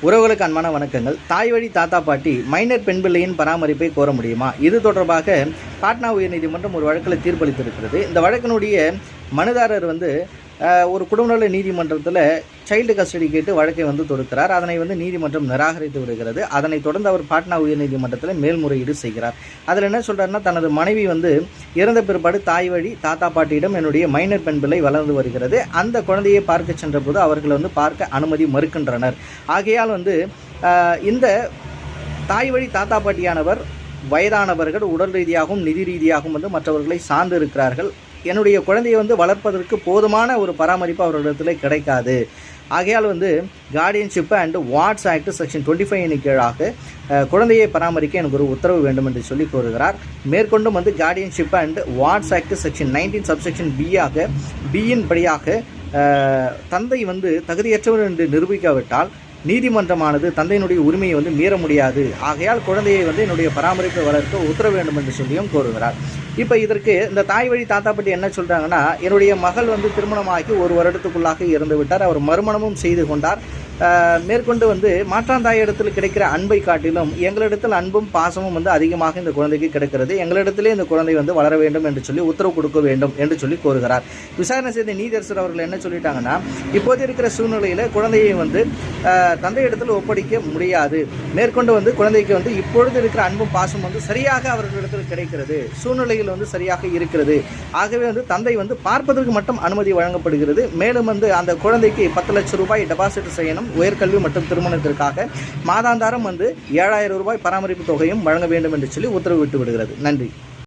உறவுகளுக்கு அன்பான வணக்கங்கள். தாய் வழி தாத்தா பாட்டி மைனர் பெண் பிள்ளையின் பராமரிப்பை கோர முடியுமா? இது தொடர்பாக பாட்னா உயர்நீதிமன்றம் ஒரு வழக்கில் தீர்ப்பளித்திருக்கிறது. இந்த வழக்கினுடைய மனுதாரர் ஒரு குடும்பநல நீதிமன்றத்தில் சைல்டு கஸ்டடி கேட்டு வழக்கை தொடுக்கிறார். அதனை நீதிமன்றம் நிராகரித்து விடுகிறது. அதனைத் தொடர்ந்து அவர் பாட்னா உயர்நீதிமன்றத்தில் மேல்முறையீடு செய்கிறார். அதில் என்ன சொல்கிறாருன்னா, தனது மனைவி இறந்த பிற்பாடு தாய் வழி தாத்தா பாட்டியிடம் என்னுடைய மைனர் பெண் பிள்ளை வளர்ந்து வருகிறது, அந்த குழந்தையை பார்க்க சென்றபோது அவர்கள் பார்க்க அனுமதி மறுக்கின்றனர். ஆகையால் இந்த தாய் வழி தாத்தா பாட்டியானவர் வயதானவர்கள், உடல் ரீதியாகவும் நிதி ரீதியாகவும் மற்றவர்களை சார்ந்து இருக்கிறார்கள். என்னுடைய குழந்தையை வளர்ப்பதற்கு போதுமான ஒரு பராமரிப்பு அவர்களிடத்தில் கிடைக்காது. ஆகையால் guardianship and wards act section 25 கீழாக குழந்தையை பராமரிக்க எனக்கு ஒரு உத்தரவு வேண்டும் என்று சொல்லி கோருகிறார். மேற்கொண்டும் guardianship and wards act section 19 subsection பியின் படியாக தந்தை தகுதியற்றவர் என்று நிரூபிக்காவிட்டால் நீதிமன்றமானது தந்தையினுடைய உரிமையை மீற முடியாது. ஆகையால் குழந்தையை என்னுடைய பராமரிப்பை வளர்க்க உத்தரவு வேண்டும் என்று சொல்லியும் கோருகிறார். இப்போ இதற்கு இந்த தாய் வழி தாத்தா பாட்டி என்ன சொல்கிறாங்கன்னா, என்னுடைய மகள் திருமணமாகி 1 வருடத்துக்குள்ளாக இறந்து விட்டார், அவர் மறுமணமும் செய்து கொண்டார். மேற்கொண்டு மாற்றாந்தாயிடத்தில் கிடைக்கிற அன்பை காட்டிலும் எங்களிடத்தில் அன்பும் பாசமும் அதிகமாக இந்த குழந்தைக்கு கிடைக்கிறது. எங்களிடத்திலே இந்த குழந்தை வளர வேண்டும் என்று சொல்லி உத்தரவு கொடுக்க வேண்டும் என்று சொல்லி கோருகிறார். விசாரணை செய்த நீதியரசர் அவர்கள் என்ன சொல்லிட்டாங்கன்னா, இப்போது இருக்கிற சூழ்நிலையில் குழந்தையை தந்தையிடத்தில் ஒப்படைக்க முடியாது. மேற்கொண்டு குழந்தைக்கு இப்பொழுது இருக்கிற அன்பும் பாசமும் சரியாக அவர்களிடத்தில் கிடைக்கிறது, சூழ்நிலையில் சரியாக இருக்கிறது. ஆகவே தந்தை பார்ப்பதற்கு மட்டும் அனுமதி வழங்கப்படுகிறது. மேலும் அந்த குழந்தைக்கு 10 லட்சம் ரூபாய் டெபாசிட் செய்யணும். உயர்கல்வி மற்றும் திருமணத்திற்காக மாதாந்தாரம் 7,000 ரூபாய் பராமரிப்பு தொகையும் வழங்க வேண்டும் என்று சொல்லி உத்தரவிட்டு விடுகிறது. நன்றி.